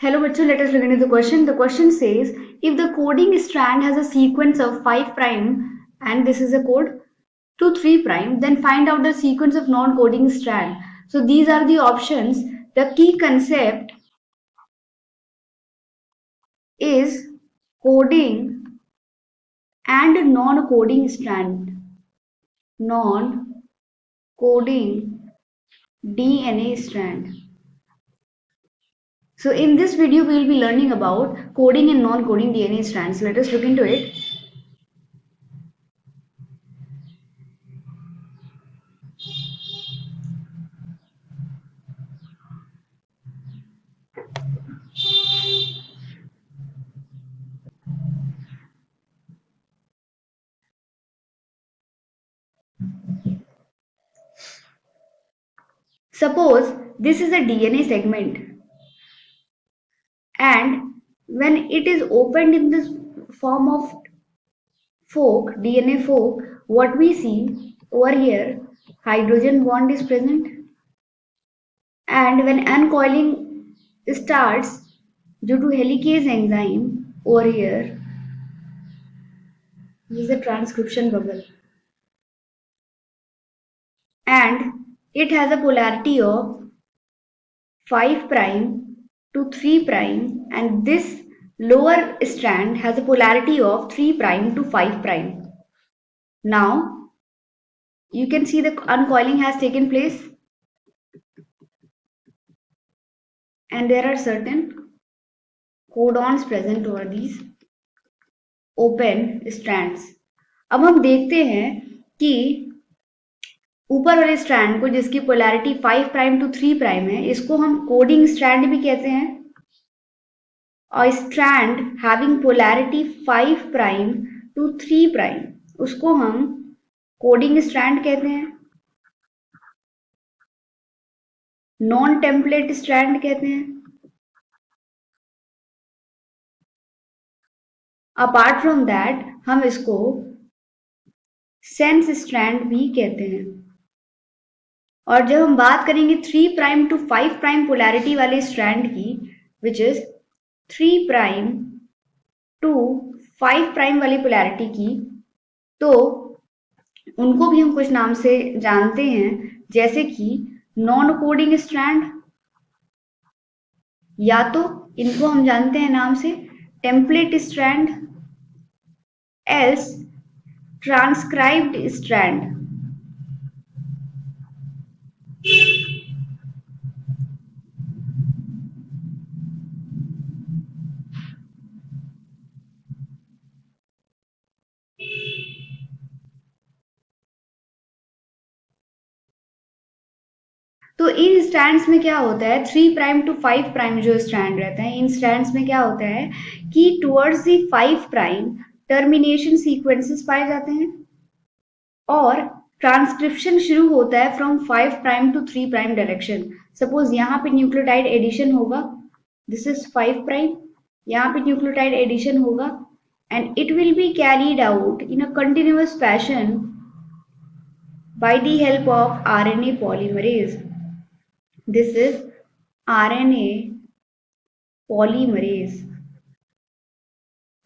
Hello, bachcho. Let us look into the question. The question says, if the coding strand has a sequence of 5 prime, and this is a code, to 3 prime, then find out the sequence of non-coding strand. So these are the options. The key concept is coding and non-coding strand. Non-coding DNA strand. So in this video, we will be learning about coding and non-coding DNA strands. Let us look into it. Suppose this is a DNA segment, and when it is opened in this form of fork, DNA fork, what we see over here, hydrogen bond is present, and when uncoiling starts due to helicase enzyme over here, this is a transcription bubble, and it has a polarity of 5 prime to 3 prime, and this lower strand has a polarity of 3 prime to 5 prime. Now you can see the uncoiling has taken place, and there are certain codons present over these open strands. अब हम देखते हैं कि ऊपर वाले strand को, जिसकी polarity 5 prime to 3 prime है, इसको हम कोडिंग स्ट्रैंड भी कहते हैं, और strand having polarity 5 prime to 3 prime उसको हम कोडिंग स्ट्रैंड कहते हैं, नॉन टेम्पलेट स्ट्रैंड कहते हैं। अपार्ट फ्रॉम दैट हम इसको सेंस स्ट्रैंड भी कहते हैं। और जब हम बात करेंगे 3 प्राइम टू 5 प्राइम पोलैरिटी वाले स्ट्रैंड की, which is 3 prime to 5 prime वाली पोलैरिटी की, तो उनको भी हम कुछ नाम से जानते हैं, जैसे कि नॉन कोडिंग स्ट्रैंड, या तो इनको हम जानते हैं नाम से template strand, else transcribed strand. तो इन स्ट्रैंड्स में क्या होता है, 3 प्राइम टू 5 प्राइम जो स्ट्रैंड रहता है, इन स्ट्रैंड्स में क्या होता है कि towards the 5 prime termination sequences पाए जाते हैं, और ट्रांसक्रिप्शन शुरू होता है from 5 prime to 3 prime direction. Suppose यहाँ पे न्यूक्लियोटाइड एडिशन होगा, दिस इज 5 प्राइम, यहाँ पे न्यूक्लियोटाइड एडिशन होगा, and it will be carried out in a continuous fashion by the help of RNA polymerase. This is RNA polymerase.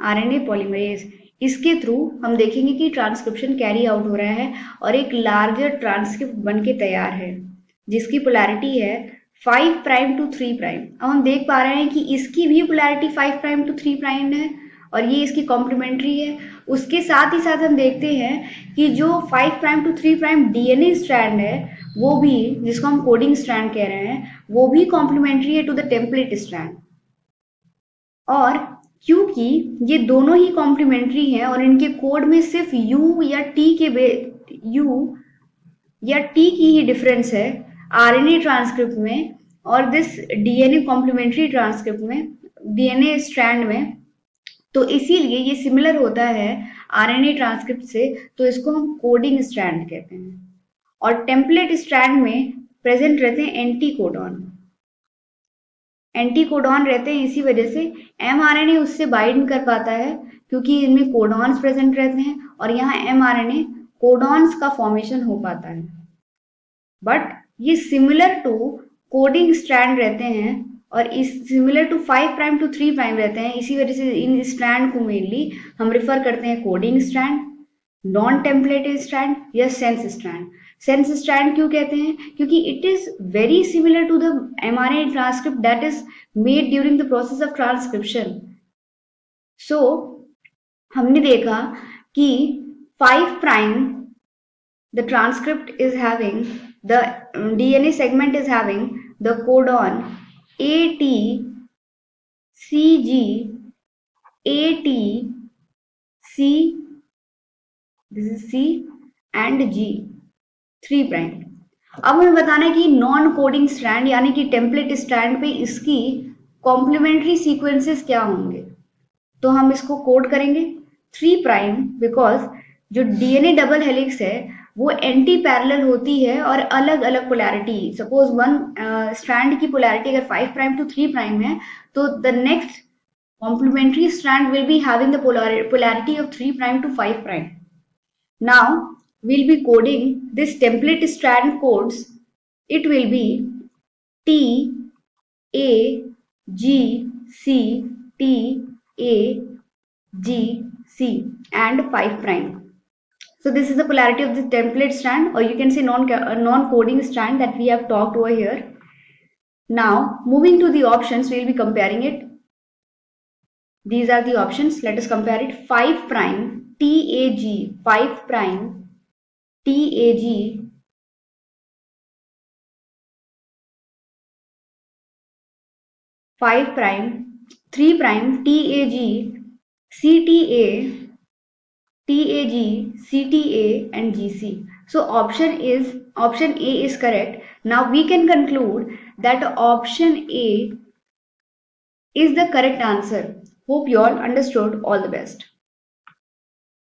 RNA polymerase इसके through हम देखेंगे कि ट्रांसक्रिप्शन कैरी आउट हो रहा है और एक लार्जर ट्रांसक्रिप्ट बन के तैयार है, जिसकी पोलैरिटी है 5 प्राइम टू 3 प्राइम। अब हम देख पा रहे हैं कि इसकी भी पोलैरिटी 5 प्राइम टू 3 प्राइम है, और ये इसकी कॉम्प्लीमेंट्री है। उसके साथ ही साथ हम देखते हैं कि जो 5 prime to 3 prime DNA strand है, वो भी, जिसको हम कोडिंग स्ट्रैंड कह रहे हैं, वो भी कॉम्प्लीमेंट्री है टू द टेम्पलेट स्ट्रैंड। और क्योंकि ये दोनों ही कॉम्प्लीमेंट्री हैं और इनके कोड में सिर्फ यू या टी की ही डिफरेंस है आरएनए ट्रांसक्रिप्ट में और दिस डीएनए कॉम्प्लीमेंट्री ट्रांसक्रिप्ट में, डीएनए स्ट्रैंड में, तो इसीलिए ये सिमिलर होता है आरएनए ट्रांसक्रिप्ट से, तो इसको हम कोडिंग स्ट्रैंड कहते हैं। और टेम्पलेट स्ट्रैंड में प्रेजेंट रहते हैं एंटीकोडॉन। एंटीकोडॉन रहते हैं इसी वजह से एमआरएनए उससे बाइंड कर पाता है, क्योंकि इनमें कोडॉन्स प्रेजेंट रहते हैं और यहाँ एमआरएनए कोडॉन्स का फॉर्मेशन हो पाता है। बट ये सिमिलर टू कोडिंग स्ट्रैंड रहते हैं और इस similar to 5 prime to 3 prime रहते हैं, इसी वजह से इन स्ट्रैंड को मेनली हम रिफर करते हैं coding strand, non templated strand या सेंस स्ट्रैंड। सेंस स्ट्रैंड क्यों कहते हैं? क्योंकि it is very similar to the mRNA transcript that is made during the process of transcription. So हमने देखा कि 5 prime the transcript is having the DNA segment is having the codon AT CG AT C, this is C and G 3 prime. अब हमें बताना है कि non coding strand यानी कि टेम्पलेट स्ट्रैंड पे इसकी कॉम्प्लीमेंट्री सीक्वेंसेस क्या होंगे। तो हम इसको कोड करेंगे 3 प्राइम बिकॉज जो डीएनए डबल हेलिक्स है वो एंटी पैरेलल होती है और अलग अलग पोलैरिटी। सपोज वन स्ट्रैंड की पोलैरिटी अगर 5 प्राइम टू 3 प्राइम है तो the next complementary strand will be having the polarity of 3 prime to 5 prime. Now we'll be coding this template strand codes. It will be T A G C T A G C and 5 prime. So this is the polarity of the template strand, or you can say non-coding strand that we have talked over here. Now moving to the options, we will be comparing it. These are the options. Let us compare it. 5 prime TAG, 5 prime TAG, 5 prime 3 prime TAG, CTA, TAG, CTA and GC. So option A is correct. Now we can conclude that option A is the correct answer. Hope you all understood. All the best.